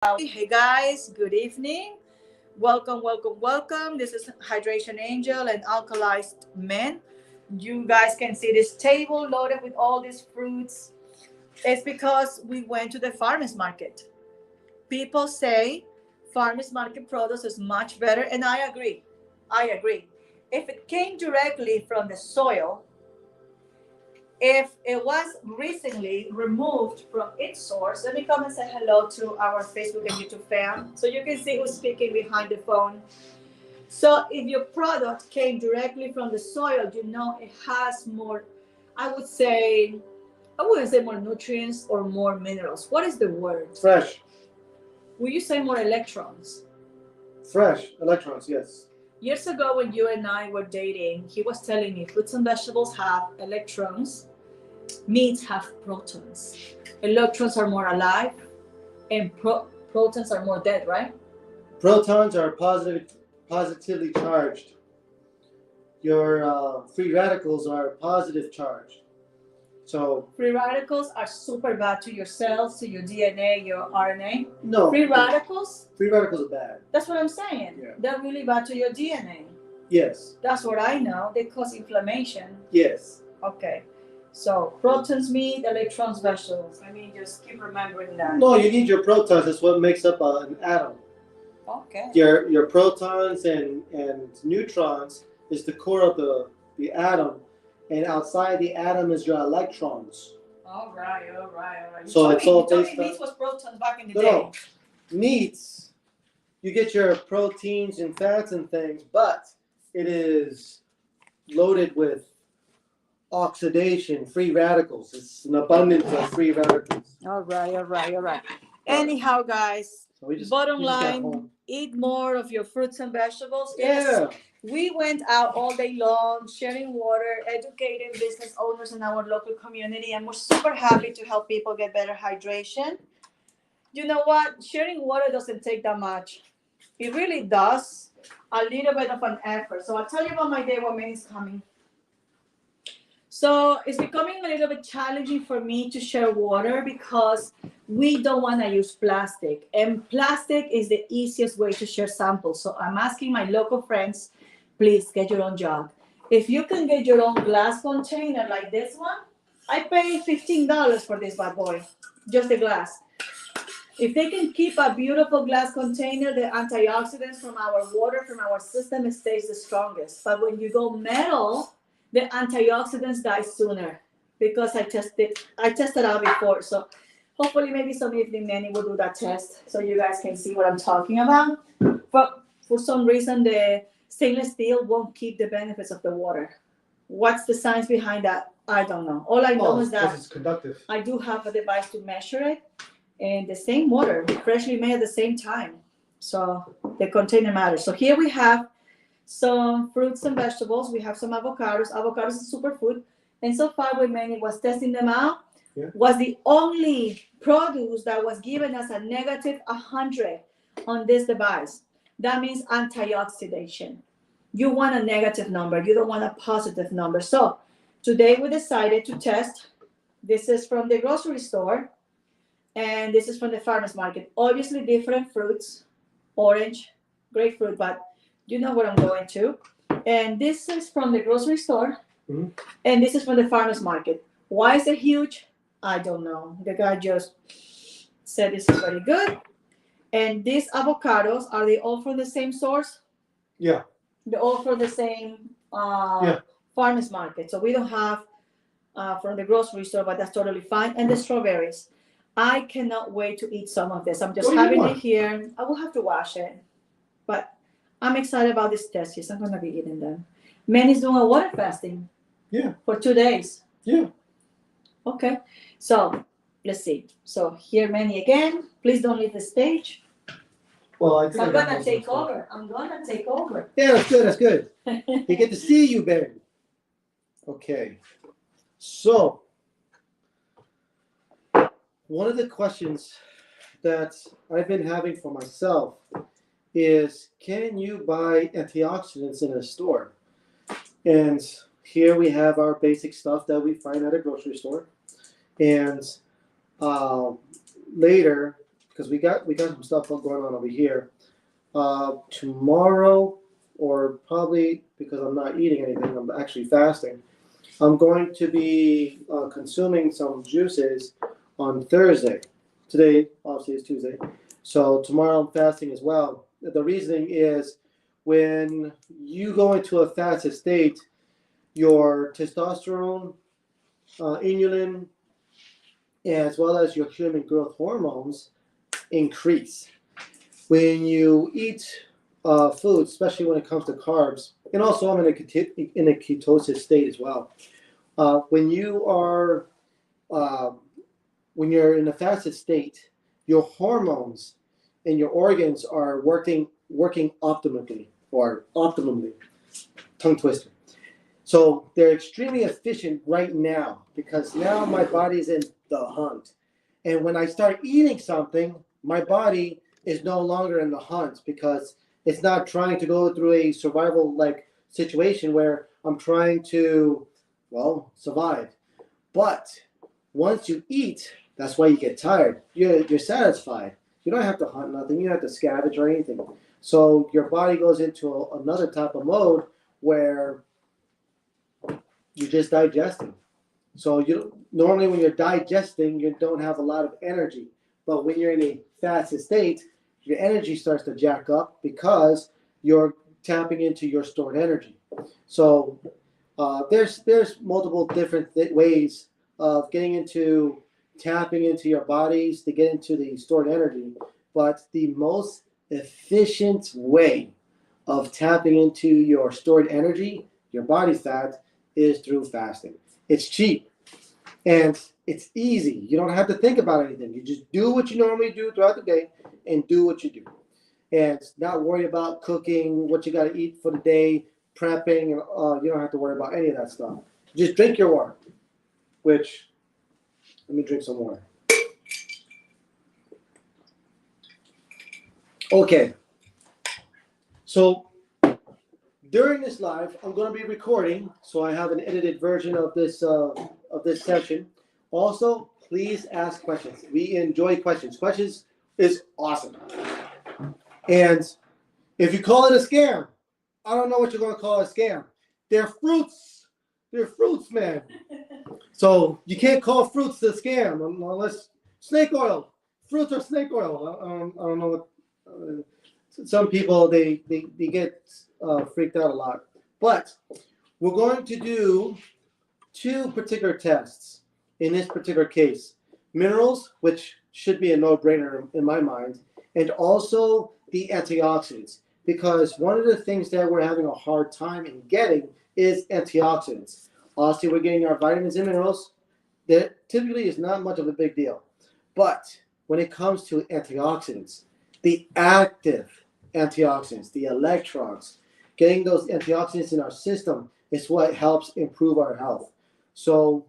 Hey guys, good evening. Welcome, welcome, welcome. This is Hydration Angel and Alkalized Men. You guys can see this table loaded with all these fruits. It's because we went to the farmers market. People say farmers market produce is much better, and I agree. I agree. If it came directly from the soil, if it was recently removed from its source, let me come and say hello to our Facebook and YouTube fam so you can see who's speaking behind the phone. So, if your product came directly from the soil, you know it has more, I would say, I wouldn't say more nutrients or more minerals. What is the word? Fresh. Will you say more electrons? Fresh electrons, yes. Years ago, when you and I were dating, he was telling me fruits and vegetables have electrons, meats have protons. Electrons are more alive, and protons are more dead, right? Protons are positively charged. Your free radicals are positive charged. So free radicals are super bad to your cells, to your DNA, your RNA. No. Free radicals? Free radicals are bad. That's what I'm saying. Yeah. They're really bad to your DNA. Yes. That's what I know. They cause inflammation. Yes. Okay. So protons, meat, electrons, vegetables. I mean, just keep remembering that. No, you need your protons. That's what makes up an atom. Okay. Your protons and neutrons is the core of the atom, and outside the atom is your electrons. All right. So it's all based based on. on. Meat was protons back in the No, day. no. Meats, you get your proteins and fats and things, but it is loaded with oxidation, free radicals. It's an abundance of free radicals. All right. Anyhow, guys, So bottom line, eat more of your fruits and vegetables. Yeah. We went out all day long, sharing water, educating business owners in our local community, and we're super happy to help people get better hydration. You know what? Sharing water doesn't take that much. It really does. A little bit of an effort. So I'll tell you about my day when May is coming. So it's becoming a little bit challenging for me to share water because we don't want to use plastic. And plastic is the easiest way to share samples. So I'm asking my local friends, please get your own jug. If you can get your own glass container like this one, I pay $15 for this bad boy, just the glass. If they can keep a beautiful glass container, the antioxidants from our water, from our system, it stays the strongest. But when you go metal, the antioxidants die sooner because I tested out before. So hopefully maybe some evening Manny will do that test so you guys can see what I'm talking about. But for some reason, the stainless steel won't keep the benefits of the water. What's the science behind that? I don't know. All I know is that it's conductive. I do have a device to measure it, and the same water, freshly made at the same time. So the container matters. So here we have some fruits and vegetables. We have some avocados. Avocados is a superfood. And so far, when Manny was testing them out, was the only produce that was given as a negative 100 on this device. That means antioxidation. You want a negative number. You don't want a positive number. So today we decided to test. This is from the grocery store, and this is from the farmer's market. Obviously, different fruits, orange, grapefruit, but you know what I'm going to. And this is from the grocery store, and this is from the farmer's market. Why is it huge? I don't know. The guy just said this is very good. And these avocados, are they all from the same source? Yeah. They're all from the same farmer's market. So we don't have from the grocery store, but that's totally fine. And the strawberries. I cannot wait to eat some of this. I'm just having it here. I will have to wash it. But I'm excited about this test. Yes, I'm going to be eating them. Manny's doing a water fasting. Yeah. For 2 days. Yeah. Okay. So let's see. So here, Manny again. Please don't leave the stage. Well, I'm going to take over. Yeah, that's good. They get to see you, Ben. Okay. So, one of the questions that I've been having for myself is, can you buy antioxidants in a store? And here we have our basic stuff that we find at a grocery store. And later, because we got some stuff going on over here. Tomorrow, or probably because I'm not eating anything, I'm actually fasting. I'm going to be consuming some juices on Thursday. Today, obviously, is Tuesday. So tomorrow I'm fasting as well. The reasoning is when you go into a fasted state, your testosterone, inulin, as well as your human growth hormones increase. When you eat food, especially when it comes to carbs, and also I'm in a ketosis state as well. When you're in a fasted state, your hormones and your organs are working optimally. Tongue twister. So they're extremely efficient right now because now my body's in the hunt. And when I start eating something, my body is no longer in the hunt because it's not trying to go through a survival like situation where I'm trying to, well, survive. But once you eat, that's why you get tired. You're satisfied. You don't have to hunt nothing. You don't have to scavenge or anything. So your body goes into another type of mode where you're just digesting. So normally when you're digesting, you don't have a lot of energy. But when you're in a fasted state, your energy starts to jack up because you're tapping into your stored energy. So there's multiple different ways of tapping into your bodies to get into the stored energy. But the most efficient way of tapping into your stored energy, your body fat, is through fasting. It's cheap and it's easy. You don't have to think about anything. You just do what you normally do throughout the day and do what you do. And not worry about cooking, what you got to eat for the day, prepping. You don't have to worry about any of that stuff. Just drink your water, which, let me drink some water. Okay. So during this live, I'm going to be recording, so I have an edited version of this session. Also, please ask questions. We enjoy questions. Questions is awesome. And if you call it a scam, I don't know what you're going to call a scam. They're fruits. They're fruits, man. So you can't call fruits a scam unless snake oil. Fruits are snake oil. I don't know what. Some people they get freaked out a lot. But we're going to do two particular tests in this particular case. Minerals, which should be a no-brainer in my mind, and also the antioxidants. Because one of the things that we're having a hard time in getting is antioxidants. Also, we're getting our vitamins and minerals. That typically is not much of a big deal. But when it comes to antioxidants, the active antioxidants, the electrons, getting those antioxidants in our system is what helps improve our health. So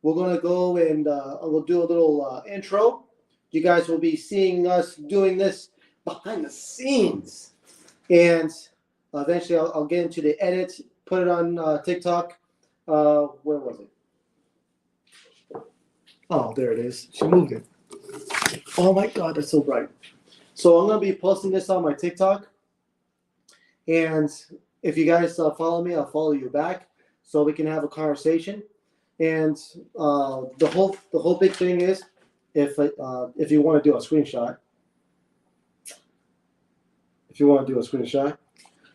we're going to go and we'll do a little intro. You guys will be seeing us doing this behind the scenes. And eventually I'll get into the edit, put it on TikTok. Where was it? Oh, there it is. She moved it. Oh my God, that's so bright. So I'm going to be posting this on my TikTok. And if you guys follow me, I'll follow you back so we can have a conversation. And the whole big thing is if you want to do a screenshot.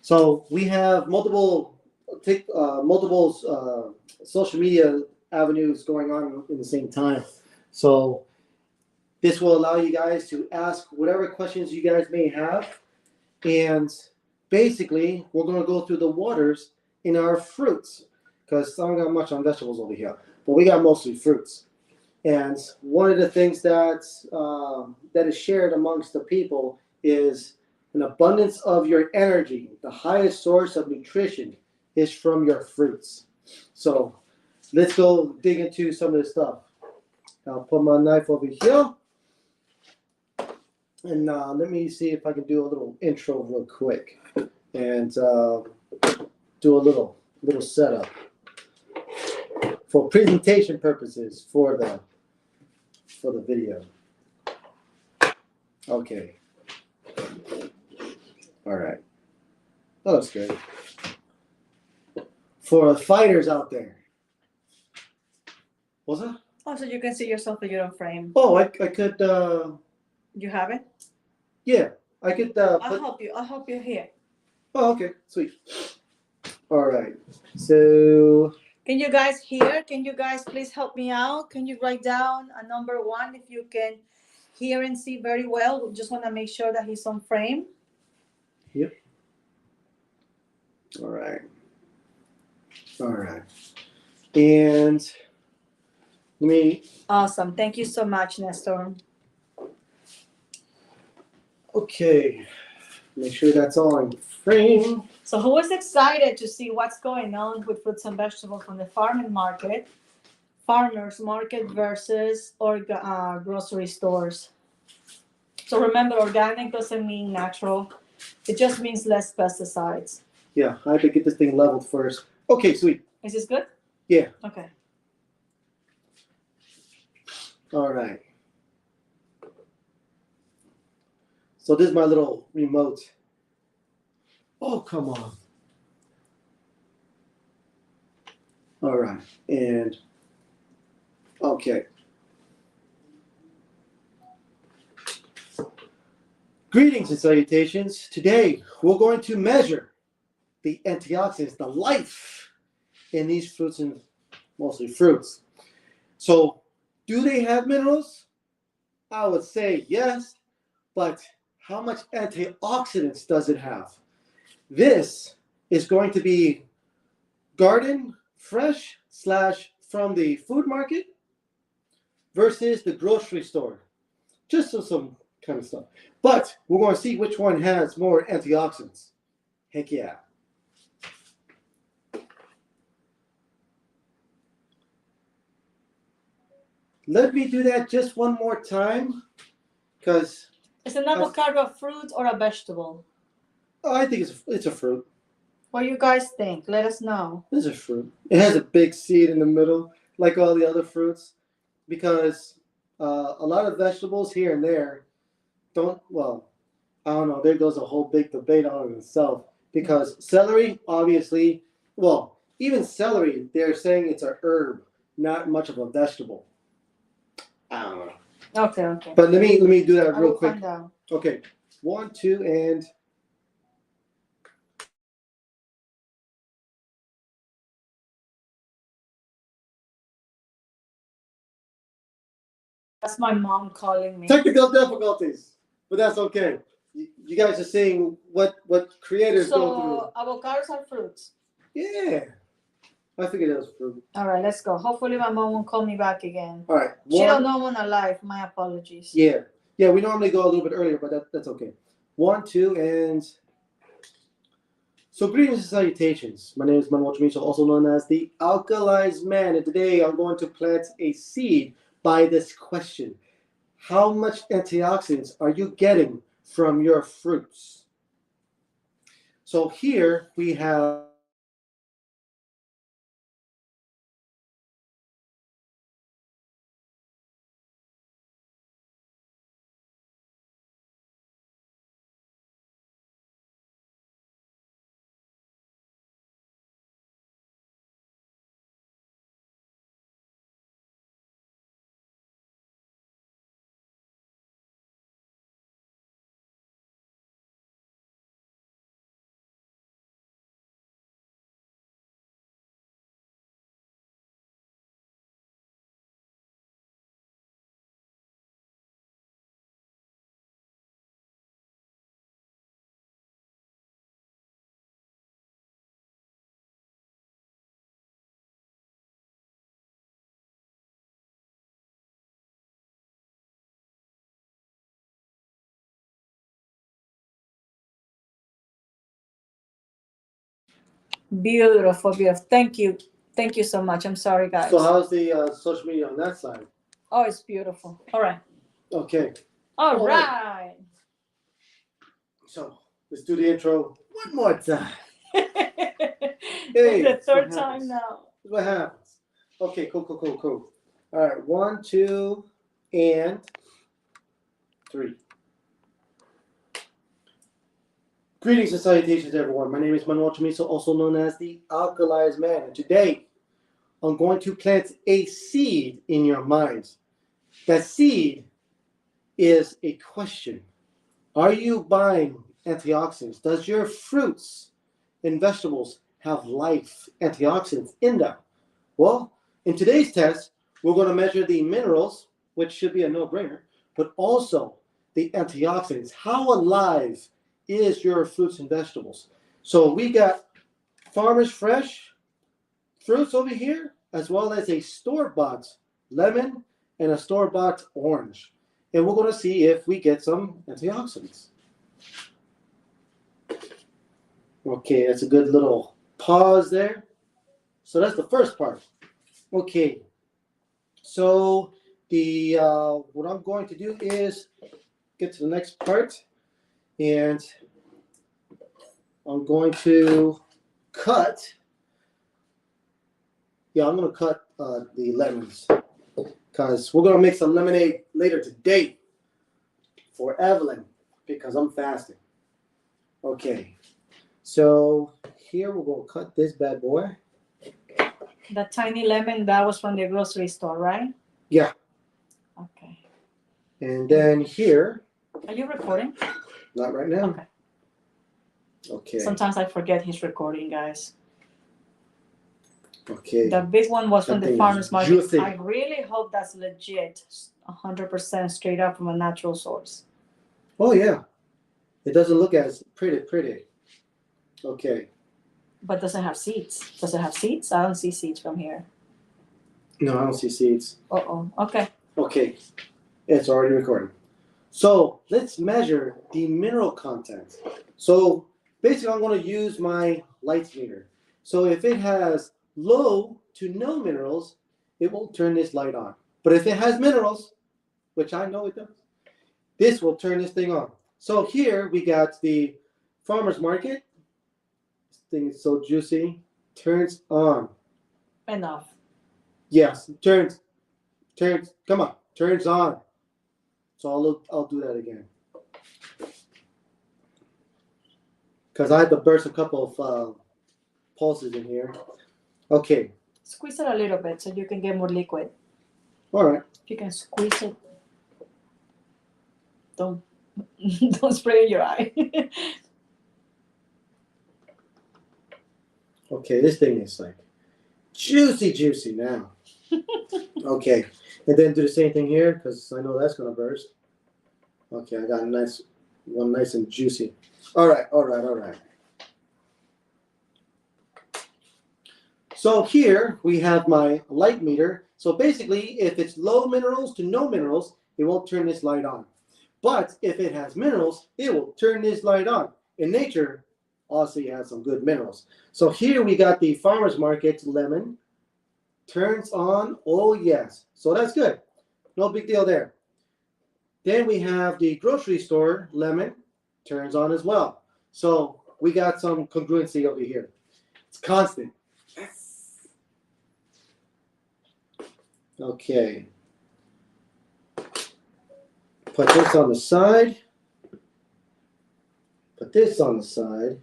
So we have multiple social media avenues going on in the same time. So this will allow you guys to ask whatever questions you guys may have. And basically, we're going to go through the waters in our fruits because I don't got much on vegetables over here, but we got mostly fruits. And one of the things that is shared amongst the people is an abundance of your energy. The highest source of nutrition is from your fruits. So let's go dig into some of this stuff. I'll put my knife over here. And let me see if I can do a little intro real quick and do a little setup for presentation purposes for the video. Okay. All right. That looks good. For fighters out there. What's that? Oh, so you can see yourself in your own frame. Oh, I could. You have it? Yeah, I could. I'll help you. I'll help you here. Oh, okay, sweet. All right. So. Can you guys hear? Can you guys please help me out? Can you write down a number 1 if you can hear and see very well? We just want to make sure that he's on frame. Yep. All right. All right. And let me. Awesome. Thank you so much, Nestor. Okay. Make sure that's all in frame. So who is excited to see what's going on with fruits and vegetables from the farmers market versus grocery stores? So remember, organic doesn't mean natural. It just means less pesticides. Yeah, I have to get this thing leveled first. Okay, sweet. Is this good? Yeah. Okay. All right. So this is my little remote. Oh, come on. All right. And okay. Greetings and salutations. Today we're going to measure the antioxidants, the life in these fruits and mostly fruits. So, do they have minerals? I would say yes, but how much antioxidants does it have? This is going to be garden fresh / from the food market versus the grocery store. Just some kind of stuff. But we're going to see which one has more antioxidants. Heck yeah. Let me do that just one more time, because Is an avocado a fruit or a vegetable? I think it's a fruit. What do you guys think? Let us know. It's a fruit. It has a big seed in the middle, like all the other fruits, because a lot of vegetables here and there don't, well, I don't know, there goes a whole big debate on it itself, because celery, obviously, well, even celery, they're saying it's a herb, not much of a vegetable. I don't know. Okay. But let me do that real quick. Find out. Okay, 1, 2, and That's my mom calling me. technical difficulties, but that's okay. You guys are seeing what creators go through. So avocados are fruits. Yeah, I figured that was fruit. All right, let's go. Hopefully my mom won't call me back again. All right, She don't know when I live. My apologies. Yeah, we normally go a little bit earlier, but that's okay. 1, 2, and so greetings and salutations. My name is Manuel Tremiso, also known as the Alkalized Man, and today I'm going to plant a seed by this question: how much antioxidants are you getting from your fruits? So here we have Beautiful. Thank you so much. I'm sorry, guys. So how's the social media on that side? Oh, it's beautiful. All right. Okay. All right. So let's do the intro one more time. It's the third time now. What happens? Okay, cool. All right, 1, 2, and 3. Greetings and salutations, everyone. My name is Manuel Chamizo, also known as the Alkalized Man. And today, I'm going to plant a seed in your minds. That seed is a question. Are you buying antioxidants? Does your fruits and vegetables have life, antioxidants in them? Well, in today's test, we're going to measure the minerals, which should be a no-brainer, but also the antioxidants. How alive is your fruits and vegetables? So we got Farmers Fresh fruits over here, as well as a store-bought lemon and a store-bought orange. And we're going to see if we get some antioxidants. Okay, that's a good little pause there. So that's the first part. Okay, so the what I'm going to do is get to the next part, and I'm going to cut. Yeah, I'm going to cut the lemons because we're going to make some lemonade later today for Evelyn because I'm fasting. Okay, so here we're going to cut this bad boy. The tiny lemon, that was from the grocery store, right? Yeah. Okay. And then here. Are you recording? Not right now. Okay. Okay. Sometimes I forget he's recording, guys. Okay. The big one was from That the thing farmer's is market. juicy. I really hope that's legit, 100% straight up from a natural source. Oh, yeah. It doesn't look as pretty. Okay. But doesn't have seeds. Does it have seeds? I don't see seeds from here. No, I don't see seeds. Uh-oh. Okay. Okay. It's already recording. So let's measure the mineral content. So basically, I'm going to use my light meter. So if it has low to no minerals, it will turn this light on. But if it has minerals, which I know it does, this will turn this thing on. So here we got the farmer's market. This thing is so juicy. Turns on. Enough. Yes, turns. Come on, turns on. So I'll do that again. Because I had to burst a couple of pulses in here. Okay. Squeeze it a little bit so you can get more liquid. All right. If you can squeeze it. Don't spray in your eye. Okay, this thing is like juicy now. Okay, and then do the same thing here because I know that's gonna burst. Okay, I got one nice and juicy. All right. So here we have my light meter. So basically, if it's low minerals to no minerals, it won't turn this light on. But if it has minerals, it will turn this light on. In nature, also it has some good minerals. So here we got the farmer's market lemon. Turns on, oh yes. So that's good. No big deal there. Then we have the grocery store lemon. Turns on as well. So we got some congruency over here. It's constant. Okay. Put this on the side. Put this on the side.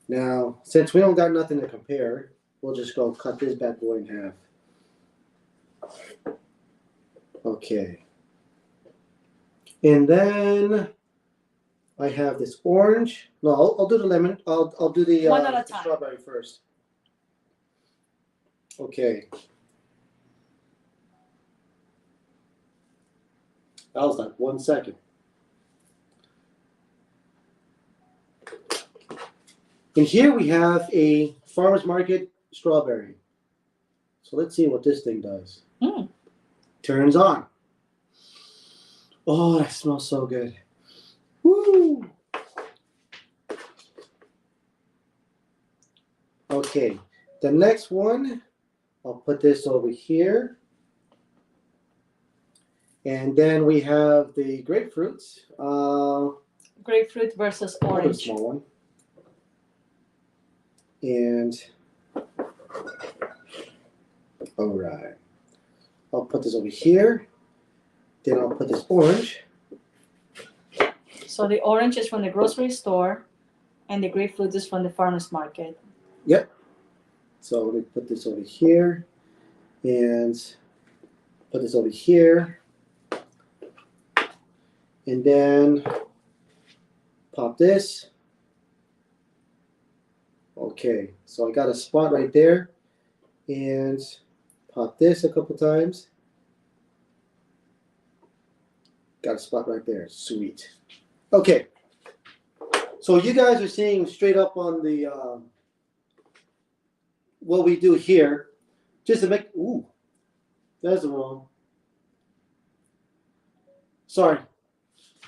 Now, since we don't got nothing to compare, we'll just go cut this bad boy in half. Okay. And then I have this orange. No, I'll do the lemon. I'll do the one at a time. Strawberry first. Okay. That was like 1 second. And here we have a farmer's market strawberry. So let's see what this thing does. Turns on. Oh, that smells so good. Woo! Okay, the next one, I'll put this over here. And then we have the grapefruits. Grapefruit versus orange. Small one. And all right, I'll put this over here. Then I'll put this orange. So the orange is from the grocery store. And the grapefruit is from the farmer's market. Yep. So let me put this over here and put this over here. And then pop this. Okay, so I got a spot right there. And pop this a couple times. Got a spot right there. Sweet. Okay. So you guys are seeing straight up on the what we do here, just to make. Ooh, that's wrong. Sorry.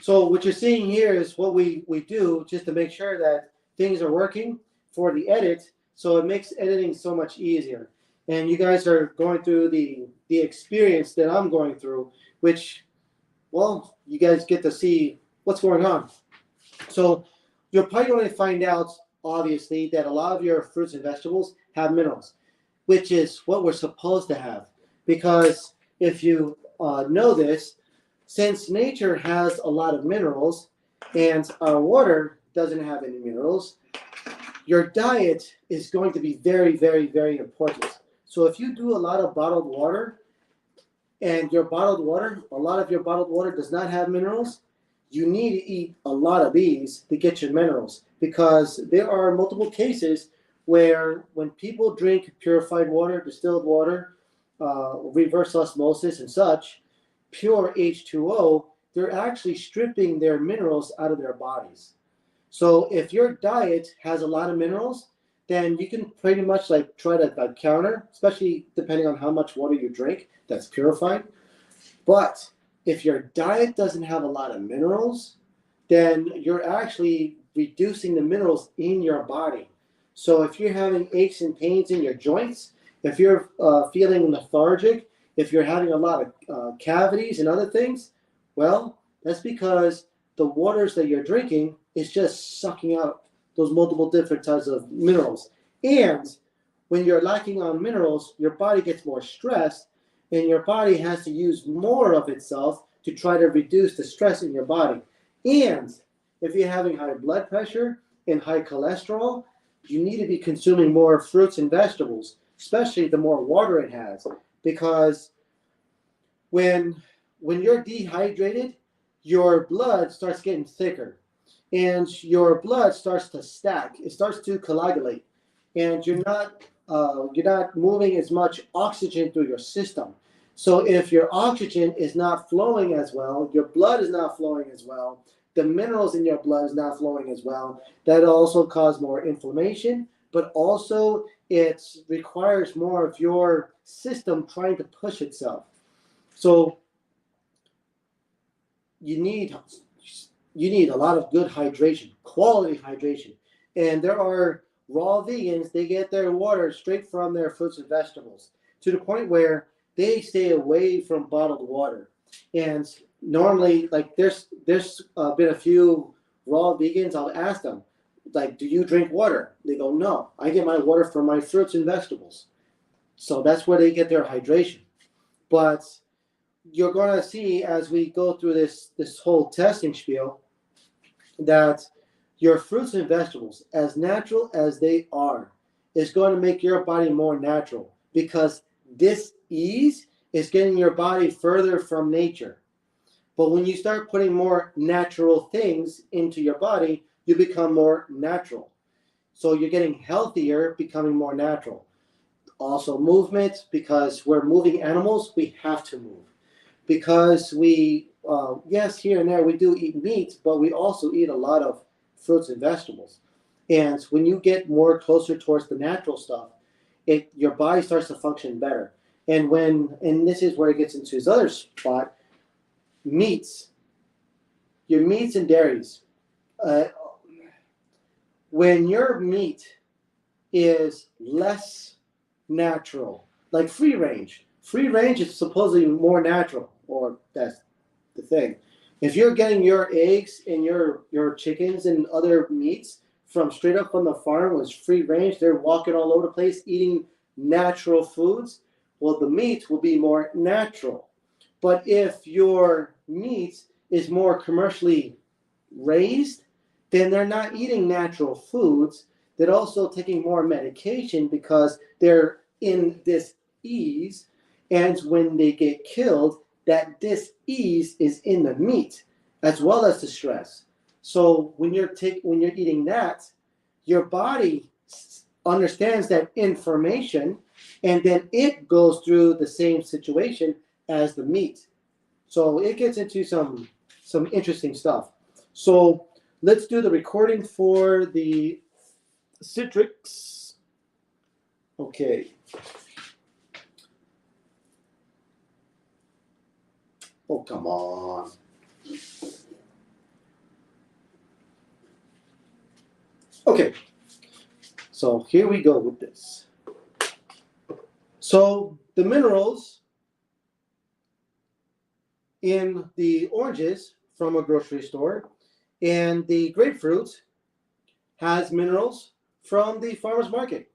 So what you're seeing here is what we do just to make sure that things are working for the edit. So it makes editing so much easier. And you guys are going through the experience that I'm going through, which, well, you guys get to see what's going on. So you're probably going to find out, obviously, that a lot of your fruits and vegetables have minerals, which is what we're supposed to have. Because if you know this, since nature has a lot of minerals and our water doesn't have any minerals, your diet is going to be very, very, very important. So if you do a lot of bottled water and your bottled water, a lot of your bottled water does not have minerals, you need to eat a lot of these to get your minerals, because there are multiple cases where when people drink purified water, distilled water, reverse osmosis and such, pure H2O, they're actually stripping their minerals out of their bodies. So if your diet has a lot of minerals, then you can pretty much like try to counter, especially depending on how much water you drink that's purified. But if your diet doesn't have a lot of minerals, then you're actually reducing the minerals in your body. So if you're having aches and pains in your joints, if you're feeling lethargic, if you're having a lot of cavities and other things, well, that's because the waters that you're drinking is just sucking out those multiple different types of minerals. And when you're lacking on minerals, your body gets more stressed, and your body has to use more of itself to try to reduce the stress in your body. And if you're having high blood pressure and high cholesterol, you need to be consuming more fruits and vegetables, especially the more water it has. Because when you're dehydrated, your blood starts getting thicker, and your blood starts to stack. It starts to coagulate, and you're not moving as much oxygen through your system. So if your oxygen is not flowing as well, your blood is not flowing as well, the minerals in your blood is not flowing as well, that also cause more inflammation, but also it requires more of your system trying to push itself. So you need a lot of good hydration, quality hydration. And there are raw vegans, they get their water straight from their fruits and vegetables, to the point where they stay away from bottled water. And normally, like there's been a few raw vegans, I'll ask them, like, do you drink water? They go, no, I get my water from my fruits and vegetables. So that's where they get their hydration. But you're going to see as we go through this whole testing spiel that your fruits and vegetables, as natural as they are, is going to make your body more natural, because this ease is getting your body further from nature. But when you start putting more natural things into your body, you become more natural. So you're getting healthier, becoming more natural. Also movement, because we're moving animals, we have to move. Because we, yes, here and there we do eat meat, but we also eat a lot of fruits and vegetables. And when you get more closer towards the natural stuff, your body starts to function better. And this is where it gets into his other spot, meats, your meats and dairies. When your meat is less natural, like free range is supposedly more natural, or that's the thing. If you're getting your eggs and your chickens and other meats from straight up from the farm, was free range, they're walking all over the place eating natural foods, well, the meat will be more natural. But if your meat is more commercially raised, then they're not eating natural foods. They're also taking more medication because they're in dis-ease. And when they get killed, that dis-ease is in the meat as well as the stress. So when you're eating that, your body understands that information, and then it goes through the same situation as the meat. So it gets into some interesting stuff. So let's do the recording for the citrix. Okay. Oh, come on. Okay. So here we go with this. So the minerals in the oranges from a grocery store and the grapefruit has minerals from the farmer's market.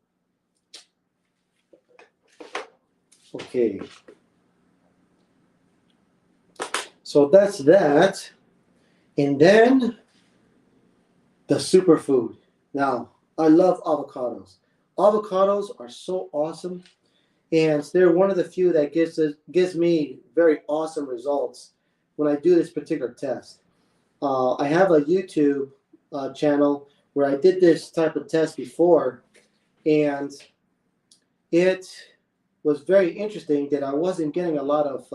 Okay. So that's that. And then the superfood. Now, I love avocados. Avocados are so awesome, and they're one of the few that gives me very awesome results when I do this particular test. I have a YouTube channel where I did this type of test before, and it was very interesting that I wasn't getting a lot of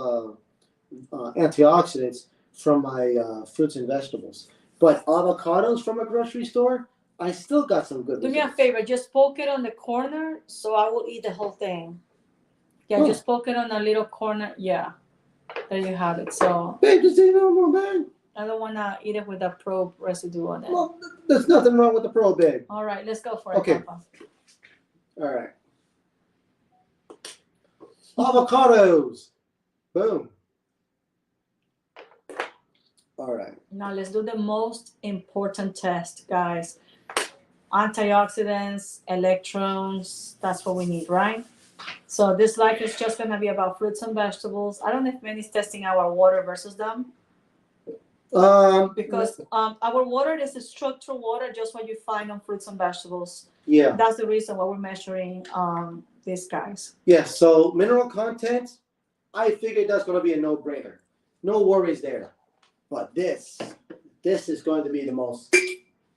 antioxidants from my fruits and vegetables. But avocados from a grocery store, I still got some good Do me a results. favor, just poke it on the corner so I will eat the whole thing. Yeah, Oh. just poke it on a little corner. Yeah, there you have it. So Babe, just eat no more, man. I don't want to eat it with a probe residue on it. Well, there's nothing wrong with the probe, babe. All right, let's go for it, Okay. Papa. All right. Avocados. Boom. All right. Now let's do the most important test, guys. Antioxidants, electrons, that's what we need, right? So this life is just going to be about fruits and vegetables. I don't know if Manny's testing our water versus them. Because our water is a structural water, just what you find on fruits and vegetables. Yeah. That's the reason why we're measuring these guys. Yeah, so mineral content, I figured that's going to be a no-brainer. No worries there. But this is going to be the most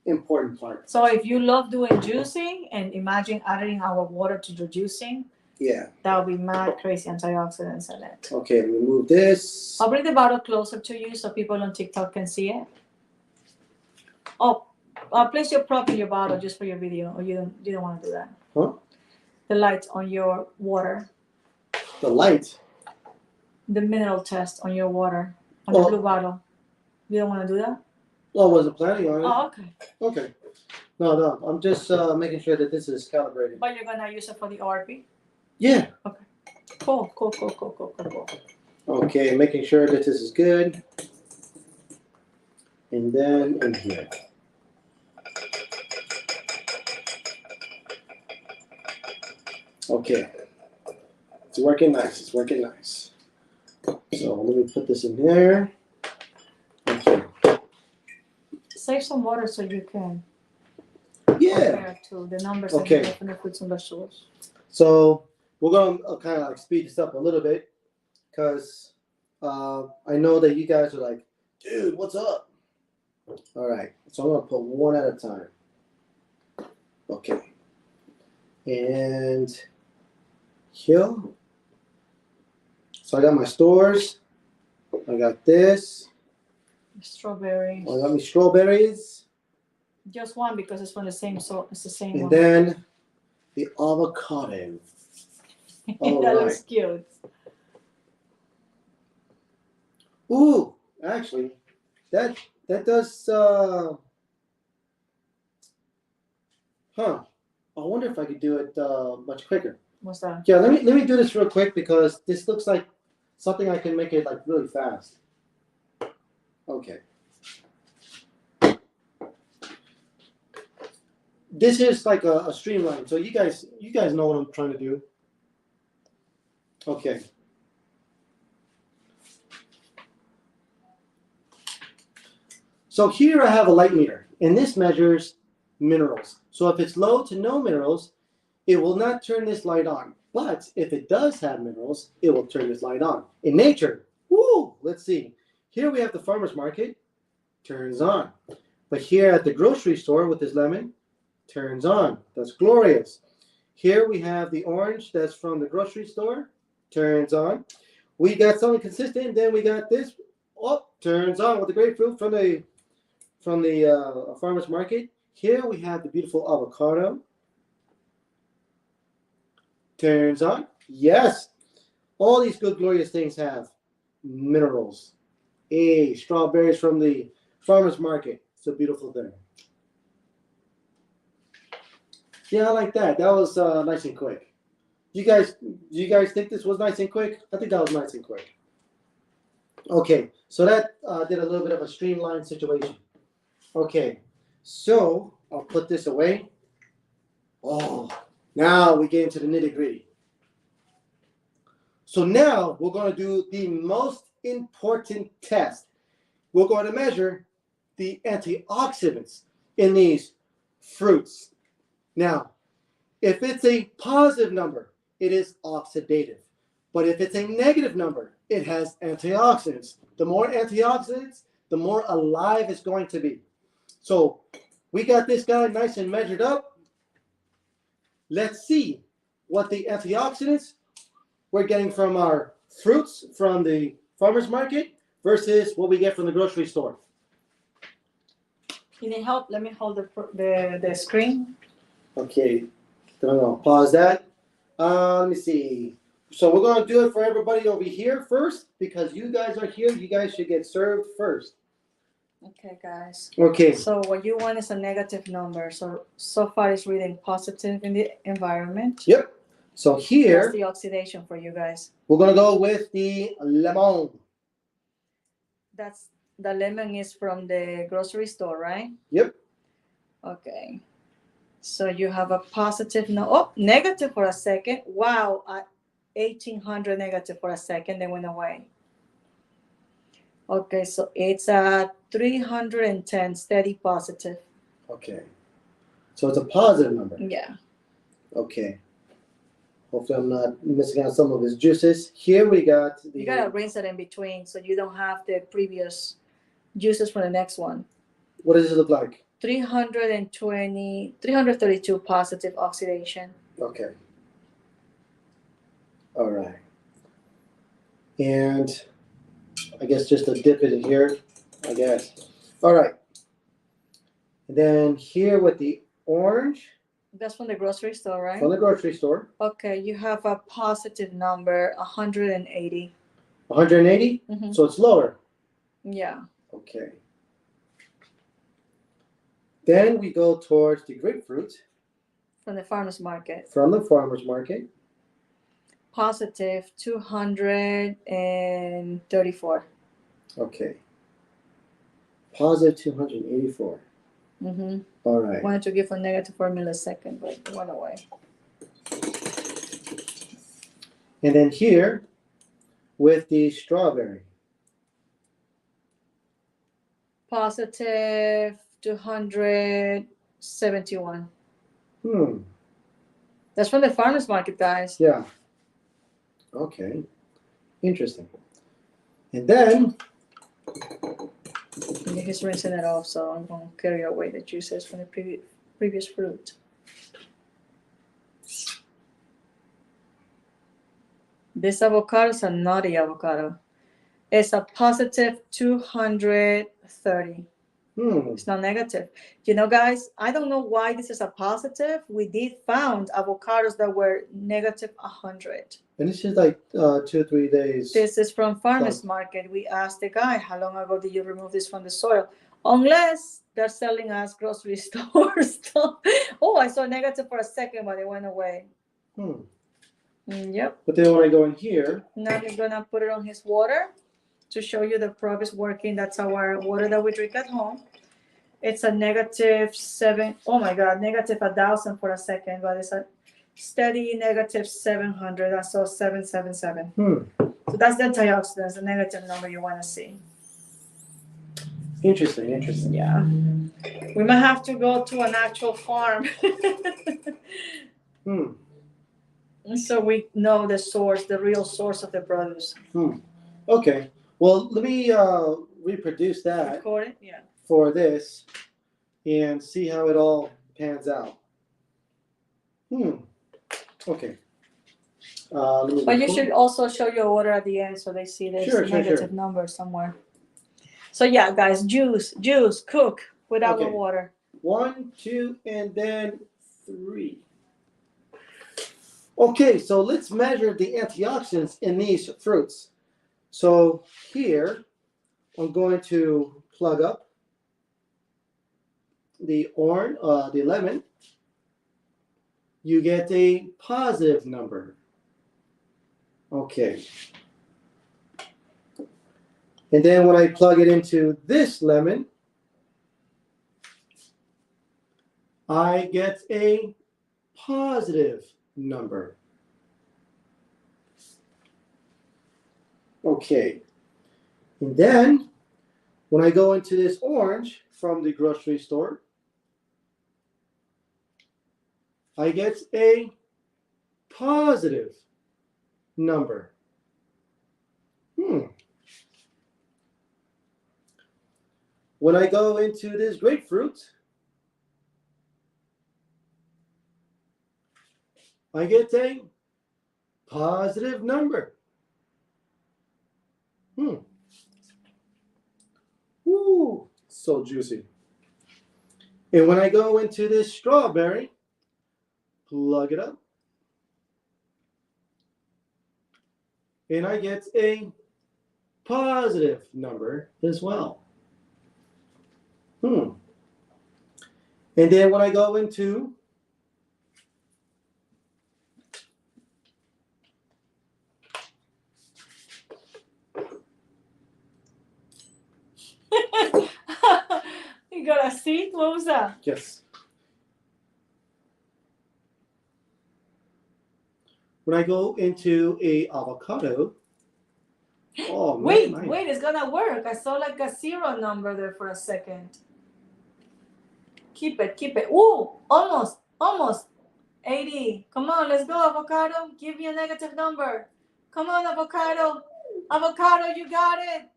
important part. So if you love doing juicing and imagine adding our water to your juicing, yeah, that would be mad crazy antioxidants in it. Okay, let me move this. I'll bring the bottle closer to you so people on TikTok can see it. Oh, place your prop in your bottle just for your video, or you don't want to do that. Huh? The light on your water. The light? The mineral test on your water, on the blue bottle. You don't want to do that? Well, I wasn't planning on it. Oh, okay. Okay. No, I'm just making sure that this is calibrated. But you're going to use it for the RP? Yeah. Okay. Cool. Okay, making sure that this is good. And then in here. Okay. It's working nice. So let me put this in there. Okay. Save some water so you can compare to the numbers that you get from the fruits and vegetables. So we're going to kind of like speed this up a little bit because I know that you guys are like, dude, what's up? All right. So I'm going to put one at a time. Okay. And here. So I got my stores. I got this. Strawberries. I got my strawberries. Just one because it's from the same sort. It's the same and one. Then the avocado. That looks cute. Ooh, actually, that does. I wonder if I could do it much quicker. What's that? Yeah, let me do this real quick because this looks like something I can make it like really fast. Okay. This is like a streamline, so you guys know what I'm trying to do. Okay. So here I have a light meter. And this measures minerals. So if it's low to no minerals, it will not turn this light on. But if it does have minerals, it will turn this light on. In nature, woo, let's see. Here we have the farmer's market, turns on. But here at the grocery store with this lemon, turns on. That's glorious. Here we have the orange that's from the grocery store, turns on. We got something consistent, then we got this, turns on with the grapefruit from the farmer's market. Here we have the beautiful avocado, turns on. Yes, all these good glorious things have minerals. Strawberries from the farmer's market. It's a beautiful thing. Yeah, I like that. That was nice and quick. You guys think this was nice and quick? I think that was nice and quick. Okay, so that did a little bit of a streamlined situation. Okay, so I'll put this away. Oh, now we get into the nitty-gritty. So now we're going to do the most important test. We're going to measure the antioxidants in these fruits. Now, if it's a positive number, it is oxidative. But if it's a negative number, it has antioxidants. The more antioxidants, the more alive it's going to be. So we got this guy nice and measured up. Let's see what the antioxidants we're getting from our fruits from the farmer's market versus what we get from the grocery store. You need help? Let me hold the screen. Okay, then I'm gonna pause that. Let me see. So we're gonna do it for everybody over here first because you guys are here. You guys should get served first. Okay, guys. Okay. So what you want is a negative number. So far it's reading positive in the environment. Yep. So here that's the oxidation for you guys. We're gonna go with the lemon. That's the lemon is from the grocery store, right? Yep. Okay. So you have a positive negative for a second. Wow, 1800 negative for a second, then went away. Okay, so it's a 310 steady positive. Okay. So it's a positive number. Yeah. Okay. Hopefully I'm not missing out some of his juices. Here we got the... You gotta rinse it in between so you don't have the previous juices for the next one. What does it look like? 332 positive oxidation. Okay. All right. And I guess just to dip it in here, I guess. All right. And then here with the orange. That's from the grocery store, right? From the grocery store. Okay, you have a positive number, 180. 180? Mm-hmm. So it's lower. Yeah. Okay. Then we go towards the grapefruit. From the farmer's market. From the farmer's market. Positive 234. Okay. Positive 284. Mm-hmm. All right. Wanted to give a negative for a millisecond, but it went away. And then here with the strawberry. Positive 271. That's from the farmer's market, guys. Yeah. Okay. Interesting. And then he's rinsing it off, so I'm going to carry away the juices from the previous fruit. This avocado is a naughty avocado. It's a positive 230. It's not negative. You know, guys, I don't know why this is a positive. We did found avocados that were negative 100. And this is like 2 or 3 days. This is from farmer's market. We asked the guy, how long ago did you remove this from the soil? Unless they're selling us grocery store stuff. Oh, I saw negative for a second, but it went away. Yep. But then when I go in here. Now he's going to put it on his water to show you the progress working. That's our water that we drink at home. It's a -7. Oh my God, -1,000 for a second, but it's a steady -700. That's all 777. So that's the antioxidants, the negative number you want to see. Interesting, interesting. Yeah. We might have to go to an actual farm. So we know the source, the real source of the produce. Okay. Well, let me reproduce that Record it? Yeah. for this and see how it all pans out. Okay. But you should also show your order at the end so they see there's Sure, a negative sure. number somewhere. So yeah, guys, juice, cook with our Okay. water. 1, 2, and then 3. Okay, so let's measure the antioxidants in these fruits. So here, I'm going to plug up the lemon. You get a positive number. Okay. And then when I plug it into this lemon, I get a positive number. Okay. And then when I go into this orange from the grocery store, I get a positive number. When I go into this grapefruit, I get a positive number. Ooh, so juicy. And when I go into this strawberry, plug it up, and I get a positive number as well. And then when I go into You got a seat? What was that? yes. When I go into a avocado, oh wait, man, wait, it's gonna work. I saw like a 0 number there for a second. Keep it. Ooh, almost. 80. Come on, let's go, avocado. Give me a negative number. Come on, avocado. Avocado, you got it.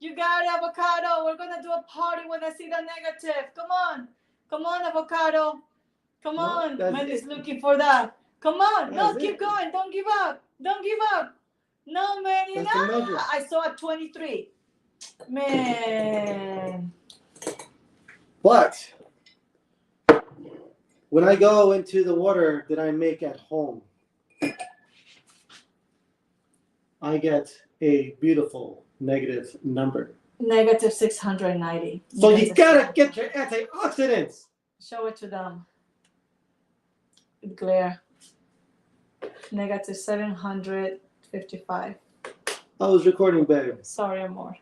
You got it, avocado. We're gonna do a party when I see the negative. Come on, avocado. Come on. Mandy's looking for that. Come on. No, keep going. Don't give up. No, Mandy. No. I saw a 23. Man. But when I go into the water that I make at home, I get a beautiful negative number. Negative 690. So you gotta get your antioxidants. Show it to them. Glare. Negative 755. I was recording, babe. Sorry, amor.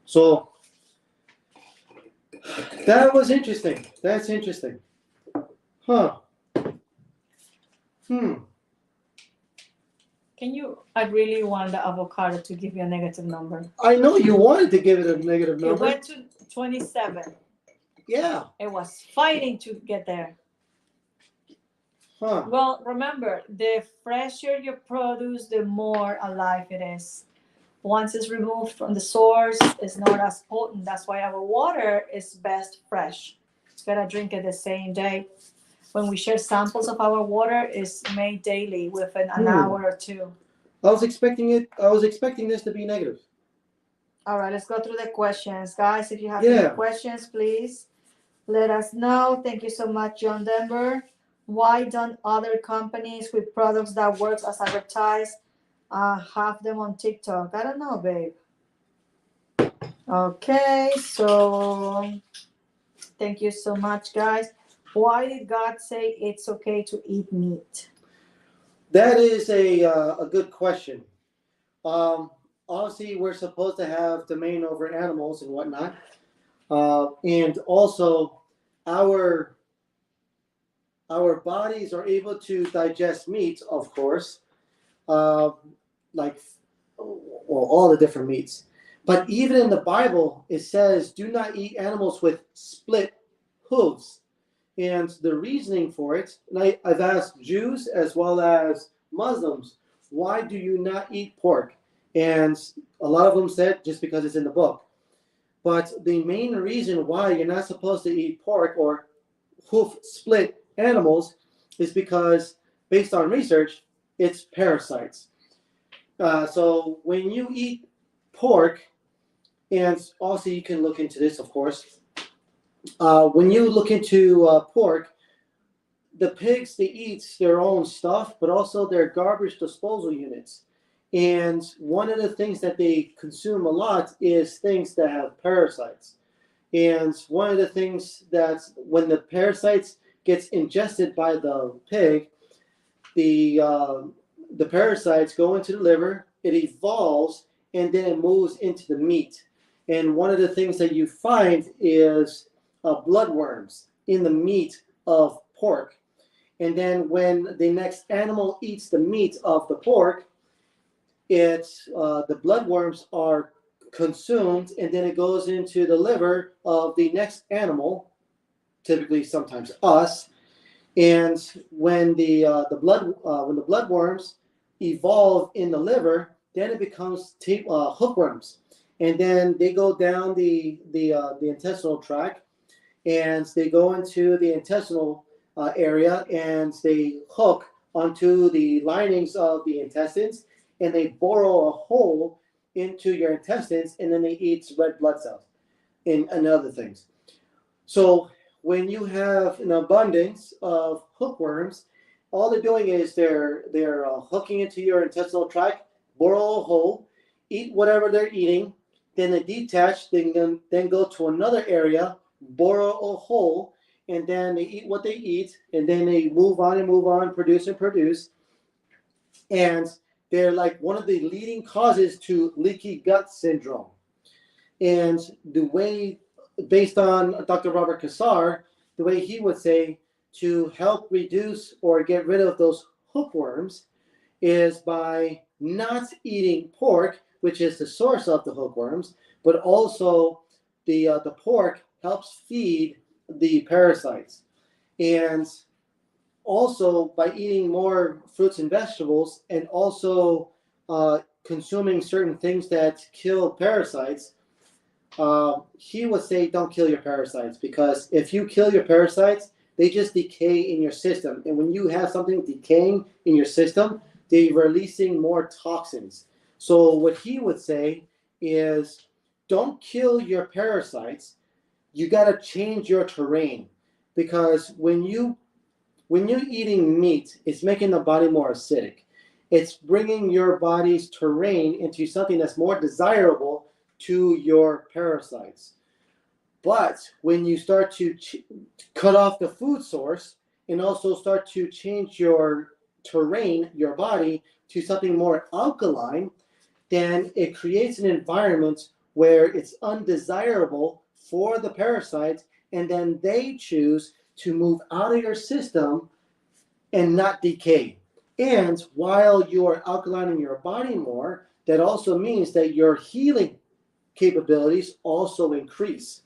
So that was interesting. That's interesting. Huh. I really want the avocado to give you a negative number. I know you wanted to give it a negative number. It went to 27. Yeah. It was fighting to get there. Huh. Well, remember, the fresher your produce, the more alive it is. Once it's removed from the source, it's not as potent. That's why our water is best fresh. You gotta drink it the same day. When we share samples of our water, it's made daily within an hour or two. I was expecting this to be negative. All right, let's go through the questions. Guys, if you have any questions, please let us know. Thank you so much, John Denver. Why don't other companies with products that work as advertised have them on TikTok? I don't know, babe. Okay, so thank you so much, guys. Why did God say it's okay to eat meat? That is a good question. Obviously, we're supposed to have domain over animals and whatnot, and also our bodies are able to digest meat, of course, like all the different meats. But even in the Bible, it says, do not eat animals with split hooves. And the reasoning for it, and I've asked Jews as well as Muslims, why do you not eat pork? And a lot of them said just because it's in the book. But the main reason why you're not supposed to eat pork or hoof split animals is because, based on research, it's parasites. So when you eat pork, and also you can look into this, of course. When you look into pork, the pigs, they eat their own stuff, but also their garbage disposal units. And one of the things that they consume a lot is things that have parasites. And one of the things that when the parasites gets ingested by the pig, the parasites go into the liver, it evolves, and then it moves into the meat. And one of the things that you find is bloodworms in the meat of pork. And then when the next animal eats the meat of the pork, the bloodworms are consumed, and then it goes into the liver of the next animal, typically sometimes us. And when the bloodworms evolve in the liver, then it becomes hookworms, and then they go down the intestinal tract, and they go into the intestinal area, and they hook onto the linings of the intestines, and they burrow a hole into your intestines, and then they eat red blood cells and other things. So when you have an abundance of hookworms, all they're doing is they're hooking into your intestinal tract, burrow a hole, eat whatever they're eating, then they detach, then go to another area, burrow a hole, and then they eat what they eat, and then they move on, produce and produce. And they're like one of the leading causes to leaky gut syndrome. And the way, based on Dr. Robert Kassar, the way he would say to help reduce or get rid of those hookworms is by not eating pork, which is the source of the hookworms, but also the pork helps feed the parasites. And also by eating more fruits and vegetables, and also consuming certain things that kill parasites, he would say don't kill your parasites, because if you kill your parasites, they just decay in your system. And when you have something decaying in your system, they're releasing more toxins. So what he would say is don't kill your parasites. You got to change your terrain, because when you're eating meat, it's making the body more acidic. It's bringing your body's terrain into something that's more desirable to your parasites. But when you start to cut off the food source and also start to change your terrain, your body, to something more alkaline, then it creates an environment where it's undesirable for the parasites, and then they choose to move out of your system and not decay. And while you are alkalining your body more, that also means that your healing capabilities also increase.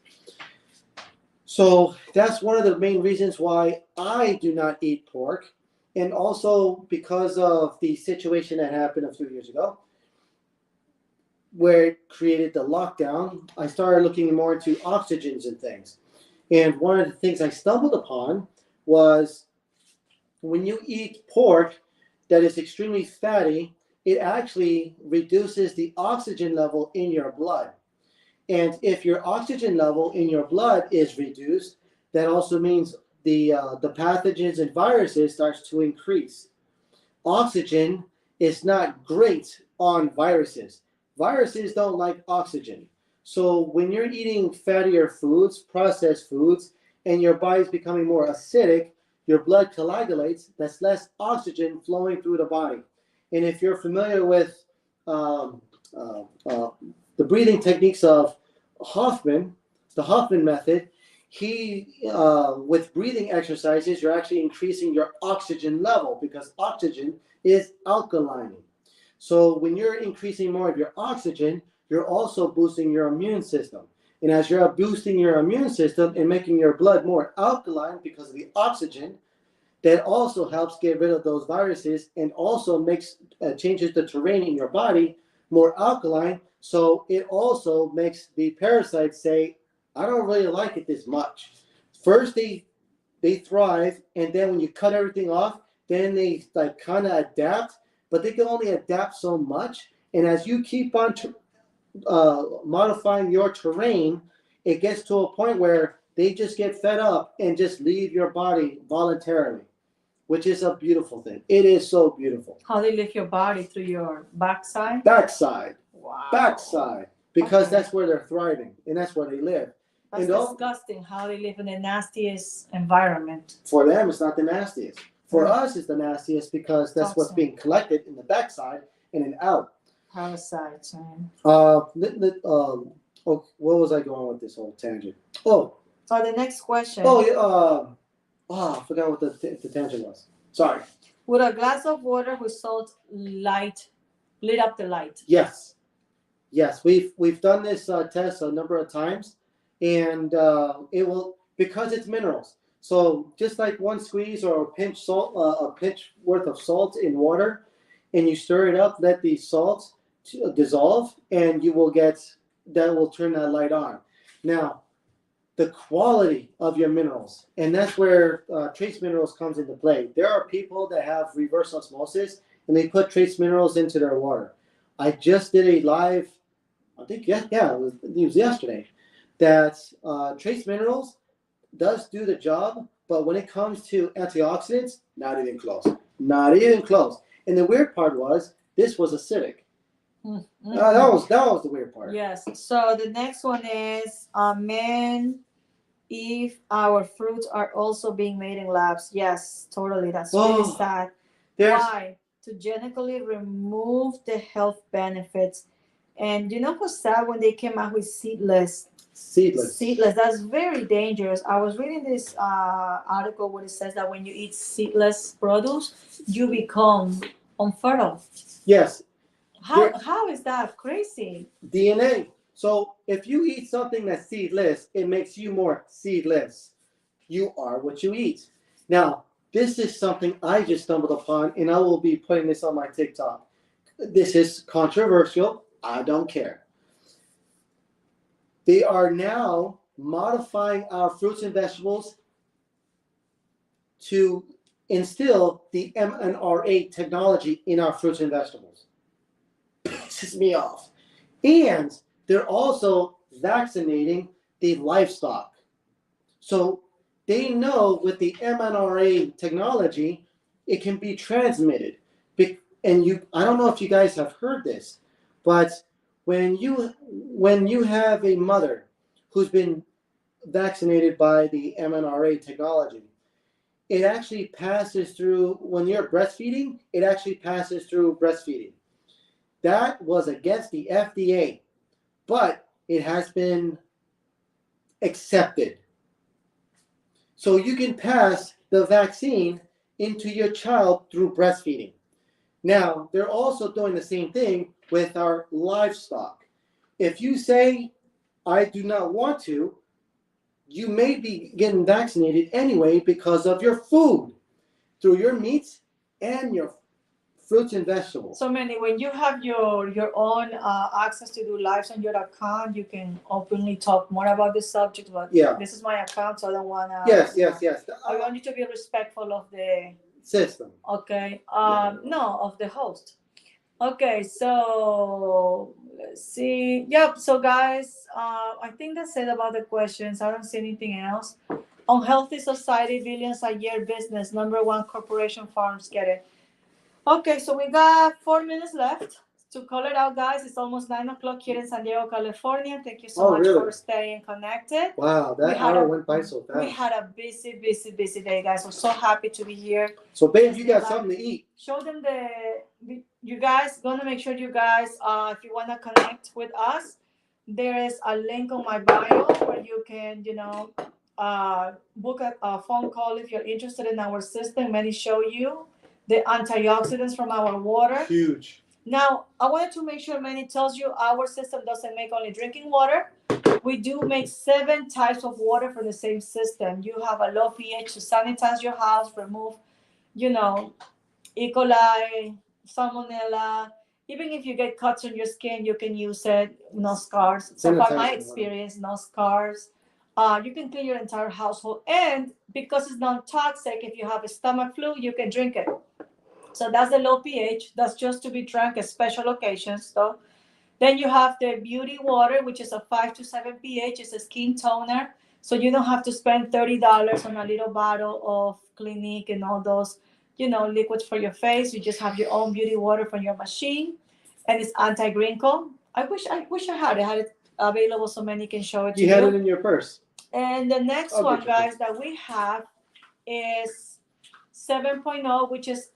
So that's one of the main reasons why I do not eat pork. And also because of the situation that happened a few years ago, where it created the lockdown, I started looking more into oxygens and things. And one of the things I stumbled upon was when you eat pork that is extremely fatty, it actually reduces the oxygen level in your blood. And if your oxygen level in your blood is reduced, that also means the pathogens and viruses starts to increase. Oxygen is not great on viruses. Viruses don't like oxygen. So when you're eating fattier foods, processed foods, and your body's becoming more acidic, your blood coagulates. That's less oxygen flowing through the body. And if you're familiar with the breathing techniques of Hoffman, the Hoffman method, with breathing exercises, you're actually increasing your oxygen level, because oxygen is alkalining. So when you're increasing more of your oxygen, you're also boosting your immune system. And as you're boosting your immune system and making your blood more alkaline because of the oxygen, that also helps get rid of those viruses and also makes changes the terrain in your body more alkaline. So it also makes the parasites say, I don't really like it this much. First they thrive, and then when you cut everything off, then they like kind of adapt, but they can only adapt so much. And as you keep on modifying your terrain, it gets to a point where they just get fed up and just leave your body voluntarily, which is a beautiful thing. It is so beautiful. How they lift your body through your backside? Backside. Wow. Backside. Because Okay. that's where they're thriving and that's where they live. That's And disgusting how they live in the nastiest environment. For them, it's not the nastiest. For Mm. us, it's the nastiest because that's what's Toxin. being collected in the backside and then out. Parasites. Oh, what was I going with this whole tangent? Oh, So the next question. I forgot what the tangent was. Sorry. Would a glass of water with salt lit up the light? Yes, we've done this test a number of times, and it will, because it's minerals. So just like one squeeze or a pinch worth of salt in water, and you stir it up, let the salt dissolve, and you will get that will turn that light on. Now, the quality of your minerals, and that's where trace minerals comes into play. There are people that have reverse osmosis, and they put trace minerals into their water. I just did a live, I think, it was yesterday, that trace minerals does do the job, but when it comes to antioxidants, not even close. Not even close. And the weird part was, this was acidic. Mm-hmm. That was the weird part. Yes. So the next one is, men, if our fruits are also being made in labs. Yes, totally. That's really sad. Why? To genetically remove the health benefits. And you know what's sad, when they came out with seedless. That's very dangerous. I was reading this article where it says that when you eat seedless produce, you become unfertile. Yes. How is that crazy? DNA. So if you eat something that's seedless, it makes you more seedless. You are what you eat. Now, this is something I just stumbled upon, and I will be putting this on my TikTok. This is controversial. I don't care. They are now modifying our fruits and vegetables to instill the mRNA technology in our fruits and vegetables. Pisses me off. And they're also vaccinating the livestock. So they know with the mRNA technology, it can be transmitted. And I don't know if you guys have heard this, but when you have a mother who's been vaccinated by the mRNA technology, it actually passes through, when you're breastfeeding, it actually passes through breastfeeding. That was against the FDA, but it has been accepted. So you can pass the vaccine into your child through breastfeeding. Now, they're also doing the same thing with our livestock. If you say, I do not want to, you may be getting vaccinated anyway because of your food, through your meats and your fruits and vegetables. So Manny, when you have your own access to do lives on your account, you can openly talk more about this subject. But this is my account, so I don't want to. Yes. I want you to be respectful of the system. Okay. No, of the host. Okay, so let's see. Yep. So guys, I think that's it about the questions. I don't see anything else. Unhealthy society, billions a year business, #1 corporation farms. Get it? Okay, so we got 4 minutes left to call it out, guys. It's almost 9 o'clock here in San Diego, California. Thank you so much for staying connected. Wow, that hour went by so fast. We had a busy day, guys. We're so happy to be here. So, babe, you got something to eat. Show them you guys, gonna make sure you guys, if you want to connect with us, there is a link on my bio where you can, book a phone call if you're interested in our system. Many show you the antioxidants from our water. Huge. Now, I wanted to make sure Manny tells you our system doesn't make only drinking water. We do make 7 types of water from the same system. You have a low pH to sanitize your house, remove, you know, E. coli, salmonella. Even if you get cuts on your skin, you can use it, no scars. So, from my experience, no scars. You can clean your entire household. And because it's non toxic, if you have a stomach flu, you can drink it. So that's the low pH. That's just to be drank at special occasions, though. Then you have the beauty water, which is a 5 to 7 pH. It's a skin toner. So you don't have to spend $30 on a little bottle of Clinique and all those, liquids for your face. You just have your own beauty water from your machine, and it's anti-wrinkle. I wish I had it. I had it available so many can show it to you. You had it in your purse. And the next one, guys, that we have is 7.0, which is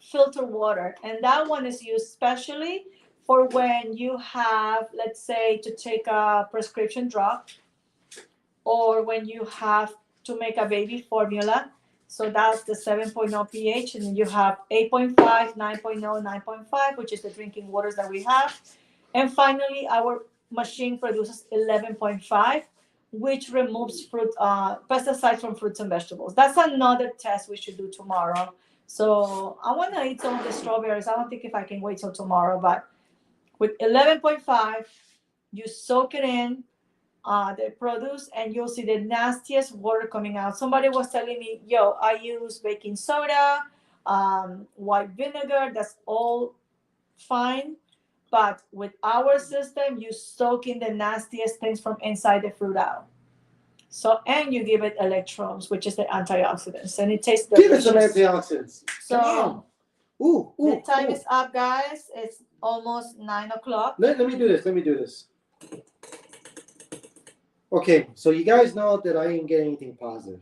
filter water. And that one is used specially for when you have, let's say, to take a prescription drug, or when you have to make a baby formula. So that's the 7.0 pH. And then you have 8.5, 9.0, 9.5, which is the drinking waters that we have. And finally, our machine produces 11.5, which removes pesticides from fruits and vegetables. That's another test we should do tomorrow. So I want to eat some of the strawberries. I don't think if I can wait till tomorrow, but with 11.5, you soak it in, the produce, and you'll see the nastiest water coming out. Somebody was telling me, yo, I use baking soda, white vinegar, that's all fine. But with our system, you soak in the nastiest things from inside the fruit out. So, and you give it electrons, which is the antioxidants, and it tastes delicious. Give it some antioxidants. So, ooh, the time is up, guys. It's almost 9 o'clock. Let me do this. Okay, so you guys know that I didn't get anything positive.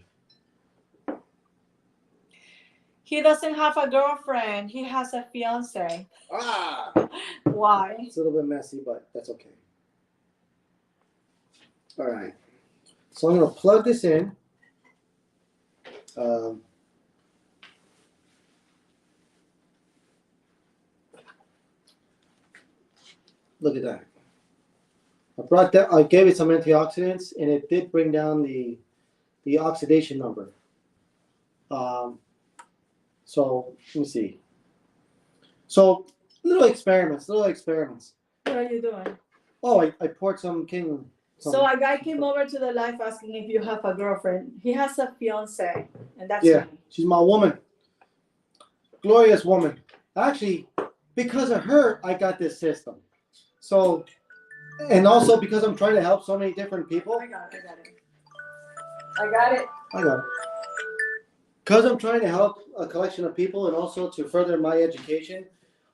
He doesn't have a girlfriend. He has a fiance. Why? It's a little bit messy, but that's okay. All right. So I'm going to plug this in. Look at that. I gave it some antioxidants, and it did bring down the oxidation number. So let me see. So little experiments. What are you doing? Oh, I poured some King. So a guy came over to the live asking if you have a girlfriend. He has a fiance, and that's me. She's my woman. Glorious woman. Actually, because of her, I got this system. So, and also because I'm trying to help so many different people. I got it. Because I'm trying to help a collection of people and also to further my education,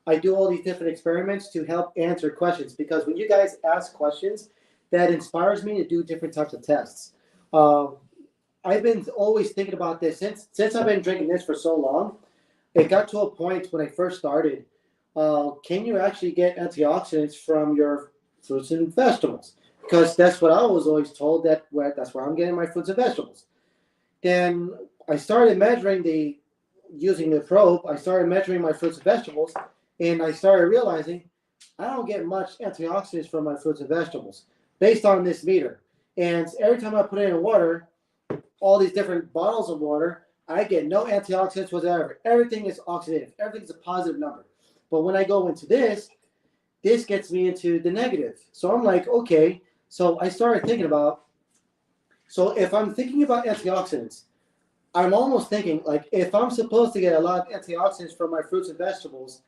I do all these different experiments to help answer questions. Because when you guys ask questions, that inspires me to do different types of tests. I've been always thinking about this since I've been drinking this for so long. It got to a point when I first started. Can you actually get antioxidants from your fruits and vegetables? Because that's what I was always told, that's where I'm getting my fruits and vegetables. Then I started using the probe, I started measuring my fruits and vegetables, and I started realizing I don't get much antioxidants from my fruits and vegetables based on this meter. And every time I put it in water, all these different bottles of water, I get no antioxidants whatsoever. Everything is oxidative. Everything is a positive number. But when I go into this gets me into the negative. So I'm like, okay. So I started thinking about, so if I'm thinking about antioxidants, I'm almost thinking, like, if I'm supposed to get a lot of antioxidants from my fruits and vegetables,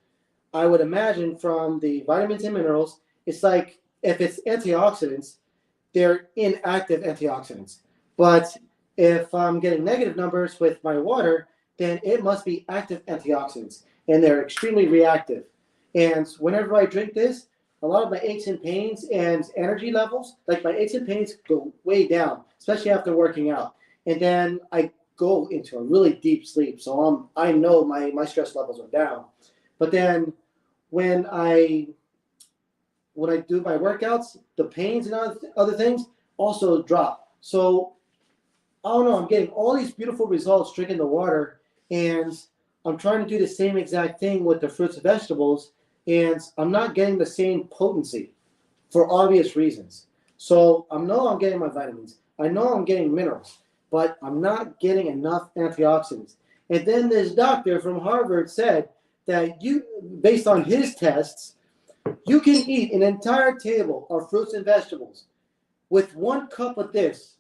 I would imagine from the vitamins and minerals, it's like, if it's antioxidants, they're inactive antioxidants. But if I'm getting negative numbers with my water, then it must be active antioxidants, and they're extremely reactive. And whenever I drink this, a lot of my aches and pains and energy levels, like my aches and pains go way down, especially after working out. And then I go into a really deep sleep. So I know my stress levels are down. But then when I do my workouts, the pains and other things also drop. So I don't know, I'm getting all these beautiful results drinking the water, and I'm trying to do the same exact thing with the fruits and vegetables, and I'm not getting the same potency for obvious reasons. So I know I'm getting my vitamins. I know I'm getting minerals, but I'm not getting enough antioxidants. And then this doctor from Harvard said that you, based on his tests, you can eat an entire table of fruits and vegetables. With 1 cup of this,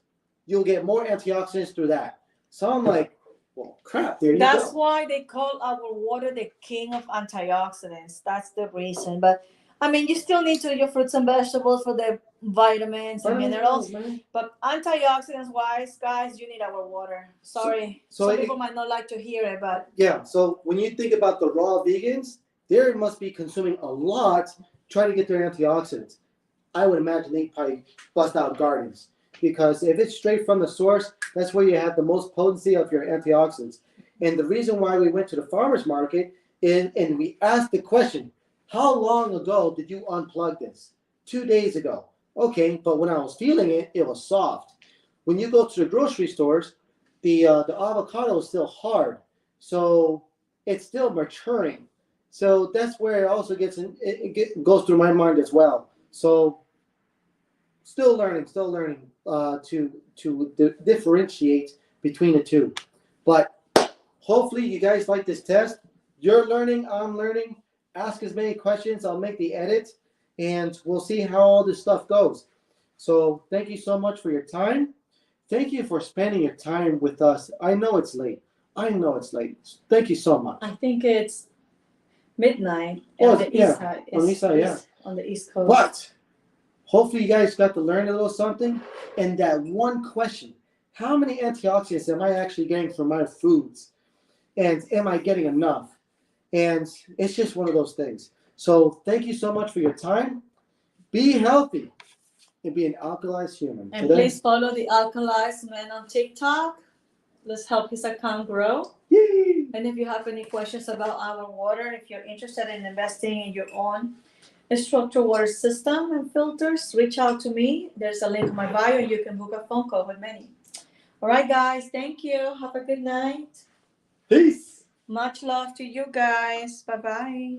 you'll get more antioxidants through that. So I'm like, well, crap, there you That's go. why they call our water the king of antioxidants. That's the reason. But I mean, you still need to eat your fruits and vegetables for the vitamins and minerals. Man. But antioxidants wise, guys, you need our water. Sorry. So Some people might not like to hear it, but yeah, so when you think about the raw vegans, they must be consuming a lot trying to get their antioxidants. I would imagine they probably bust out gardens because if it's straight from the source, that's where you have the most potency of your antioxidants. And the reason why we went to the farmer's market is, and we asked the question, how long ago did you unplug this? 2 days ago. Okay, but when I was feeling it, it was soft. When you go to the grocery stores, the avocado is still hard, so it's still maturing. So that's where it also gets in, goes through my mind as well. So still learning to differentiate between the two. But hopefully you guys like this test. You're learning, I'm learning. Ask as many questions. I'll make the edit, and we'll see how all this stuff goes. So thank you so much for your time. Thank you for spending your time with us. I know it's late. Thank you so much. I think it's midnight Oh, on the yeah, east side. on the east side, yeah. On the east coast. But hopefully you guys got to learn a little something. And that one question, how many antioxidants am I actually getting from my foods? And am I getting enough? And it's just one of those things. So thank you so much for your time. Be healthy and be an alkalized human. And please follow the Alkalized Man on TikTok. Let's help his account grow. Yay! And if you have any questions about our water, if you're interested in investing in your own structured water system and filters, reach out to me. There's a link in my bio. You can book a phone call with Manny. All right, guys. Thank you. Have a good night. Peace. Much love to you guys. Bye-bye.